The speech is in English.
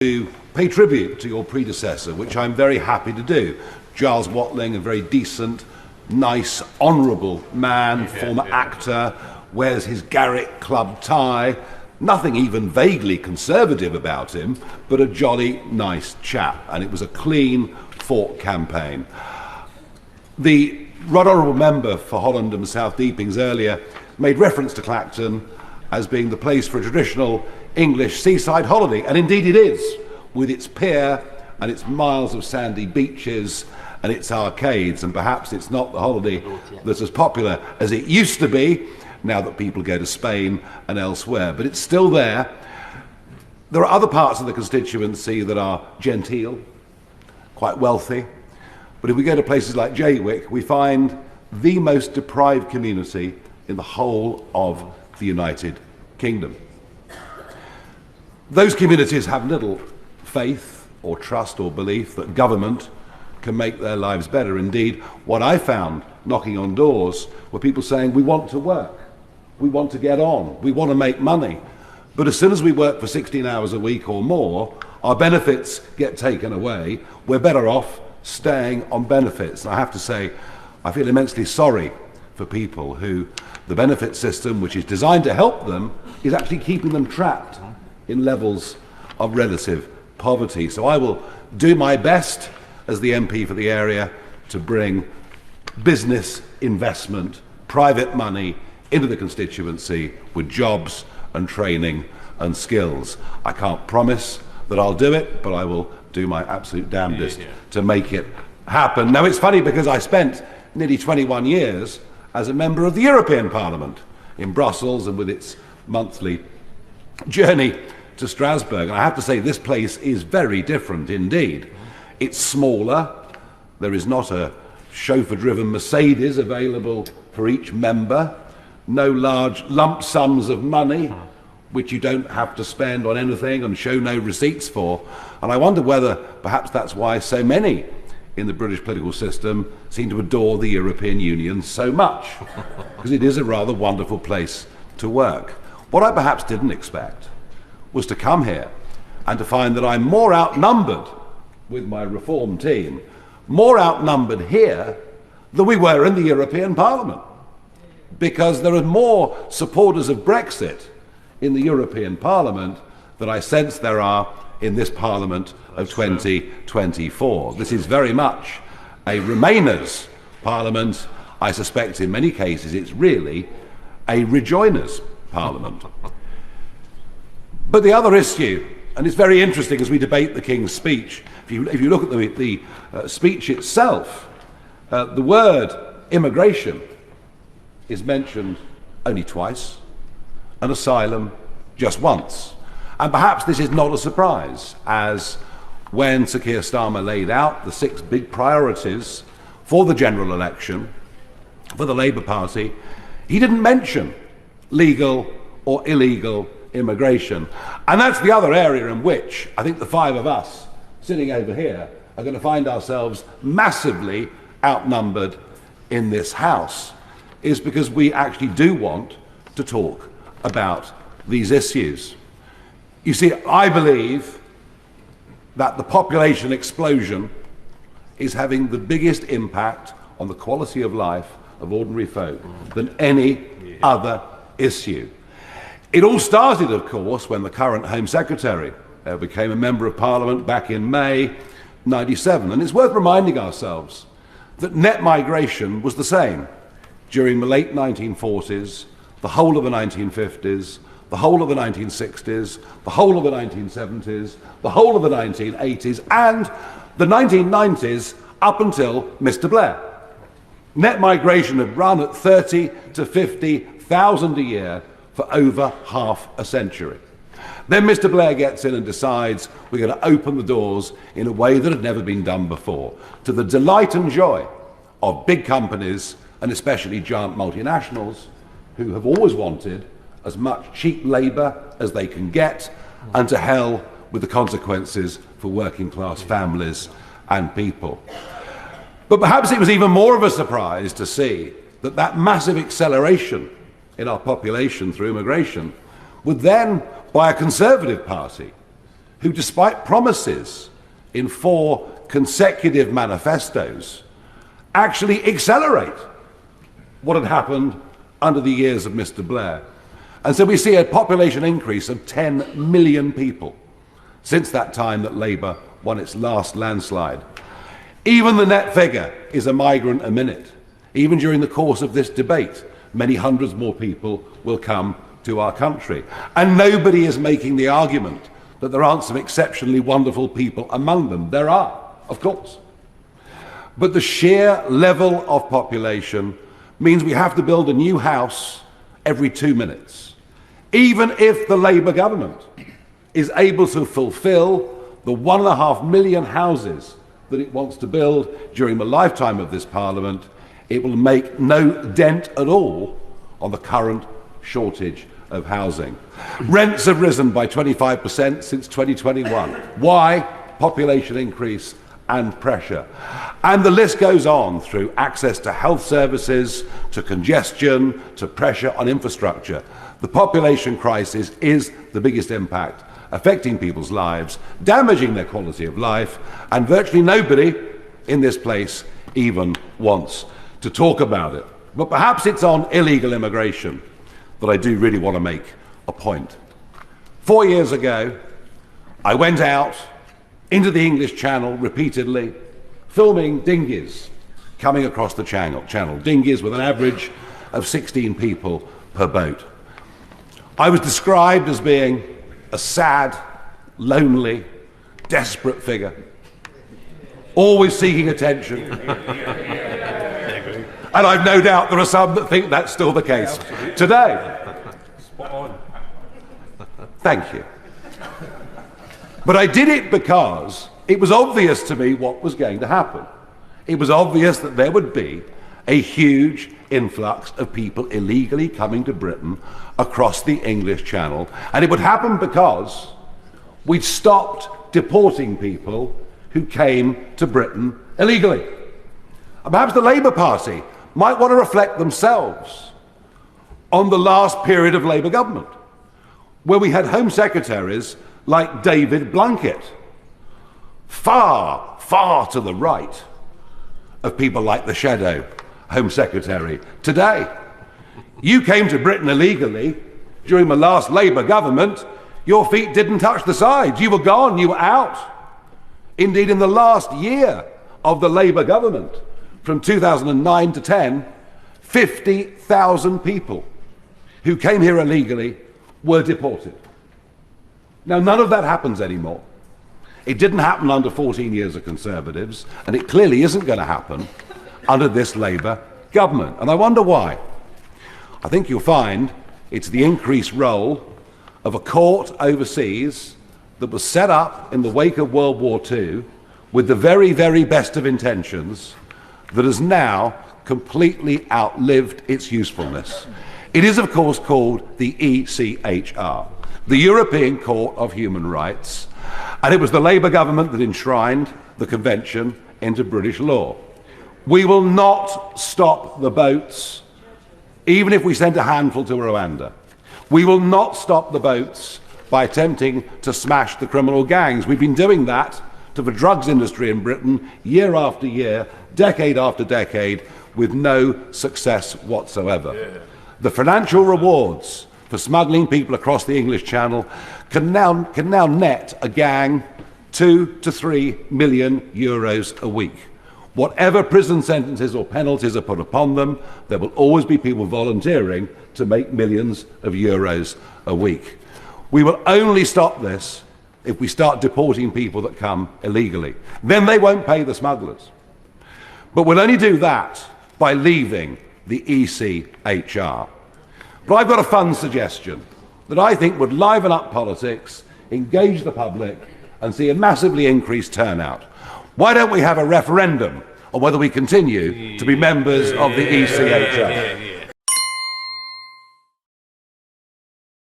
to pay tribute to your predecessor, which I'm very happy to do. Giles Watling, a very decent, nice, honourable man, former actor, wears his Garrick Club tie, nothing even vaguely conservative about him, but a jolly nice chap, and it was a clean fought campaign. The Right Honourable Member for Holland and South Deepings earlier made reference to Clacton as being the place for a traditional English seaside holiday, and indeed it is, with its pier and its miles of sandy beaches and its arcades, and perhaps it's not the holiday that's as popular as it used to be now that people go to Spain and elsewhere, but it's still there. There are other parts of the constituency that are genteel, quite wealthy, but if we go to places like Jaywick, we find the most deprived community in the whole of the United Kingdom. Those communities have little faith or trust or belief that government can make their lives better. Indeed, what I found knocking on doors were people saying, we want to work, we want to get on, we want to make money, but as soon as we work for 16 hours a week or more, our benefits get taken away. We're better off staying on benefits. And I have to say, I feel immensely sorry for people who the benefit system, which is designed to help them, is actually keeping them trapped in levels of relative poverty. So I will do my best as the MP for the area to bring business investment, private money into the constituency with jobs and training and skills. I can't promise that I'll do it, but I will do my absolute damnedest to make it happen. Now, it's funny because I spent nearly 21 years as a member of the European Parliament in Brussels and with its monthly journey to Strasbourg. And I have to say, this place is very different indeed. It's smaller. There is not a chauffeur-driven Mercedes available for each member. No large lump sums of money, which you don't have to spend on anything and show no receipts for. And I wonder whether perhaps that's why so many in the British political system seem to adore the European Union so much, because it is a rather wonderful place to work. What I perhaps didn't expect was to come here and to find that I'm more outnumbered with my reform team, more outnumbered here than we were in the European Parliament, because there are more supporters of Brexit in the European Parliament than I sense there are in this Parliament of 2024. This is very much a Remainers Parliament. I suspect in many cases it's really a Rejoiners Parliament. But the other issue, and it's very interesting as we debate the King's speech, if you look at the speech itself, the word immigration is mentioned only twice, and asylum just once. And perhaps this is not a surprise, as when Sir Keir Starmer laid out the 6 big priorities for the general election for the Labour Party, he didn't mention legal or illegal immigration. And that's the other area in which I think the 5 of us sitting over here are going to find ourselves massively outnumbered in this House, is because we actually do want to talk about these issues. You see, I believe that the population explosion is having the biggest impact on the quality of life of ordinary folk than any other issue. It all started, of course, when the current Home Secretary became a Member of Parliament back in May 97. And it's worth reminding ourselves that net migration was the same during the late 1940s, the whole of the 1950s, the whole of the 1960s, the whole of the 1970s, the whole of the 1980s, and the 1990s up until Mr. Blair. Net migration had run at 30 to 50,000 a year for over half a century. Then Mr. Blair gets in and decides we're going to open the doors in a way that had never been done before, to the delight and joy of big companies, and especially giant multinationals, who have always wanted as much cheap labour as they can get, and to hell with the consequences for working class families and people. But perhaps it was even more of a surprise to see that that massive acceleration in our population through immigration would then, by a Conservative Party, who, despite promises in 4 consecutive manifestos, actually accelerate what had happened under the years of Mr. Blair. And so we see a population increase of 10 million people since that time that Labour won its last landslide. Even the net figure is a migrant a minute. Even during the course of this debate, many hundreds more people will come to our country. And nobody is making the argument that there aren't some exceptionally wonderful people among them. There are, of course. But the sheer level of population means we have to build a new house every 2 minutes. Even if the Labour government is able to fulfil the 1.5 million houses that it wants to build during the lifetime of this Parliament, it will make no dent at all on the current shortage of housing. Rents have risen by 25% since 2021. Why? Population increase and pressure. And the list goes on through access to health services, to congestion, to pressure on infrastructure. The population crisis is the biggest impact affecting people's lives, damaging their quality of life, and virtually nobody in this place even wants to talk about it. But perhaps it's on illegal immigration that I do really want to make a point. 4 years ago, I went out into the English Channel repeatedly, filming dinghies coming across the channel, dinghies with an average of 16 people per boat. I was described as being a sad, lonely, desperate figure, always seeking attention. And I've no doubt there are some that think that's still the case today. Thank you. But I did it because it was obvious to me what was going to happen. It was obvious that there would be a huge influx of people illegally coming to Britain across the English Channel. And it would happen because we'd stopped deporting people who came to Britain illegally. And perhaps the Labour Party might want to reflect themselves on the last period of Labour government, where we had Home Secretaries like David Blunkett, far, far to the right of people like the Shadow Home Secretary today. You came to Britain illegally during the last Labour government. Your feet didn't touch the sides. You were gone, you were out. Indeed, in the last year of the Labour government, from 2009 to 10, 50,000 people who came here illegally were deported. Now, none of that happens anymore. It didn't happen under 14 years of Conservatives, and it clearly isn't going to happen under this Labour government. And I wonder why. I think you'll find it's the increased role of a court overseas that was set up in the wake of World War II with the very, very best of intentions that has now completely outlived its usefulness. It is, of course, called the ECHR, the European Court of Human Rights, and it was the Labour government that enshrined the convention into British law. We will not stop the boats, even if we send a handful to Rwanda. We will not stop the boats by attempting to smash the criminal gangs. We've been doing that to the drugs industry in Britain year after year, decade after decade, with no success whatsoever. Yeah. The financial rewards for smuggling people across the English Channel can now net a gang 2 to 3 million euros a week. Whatever prison sentences or penalties are put upon them, there will always be people volunteering to make millions of euros a week. We will only stop this if we start deporting people that come illegally. Then they won't pay the smugglers. But we'll only do that by leaving the ECHR. But I've got a fun suggestion that I think would liven up politics, engage the public, and see a massively increased turnout. Why don't we have a referendum on whether we continue to be members of the ECHR?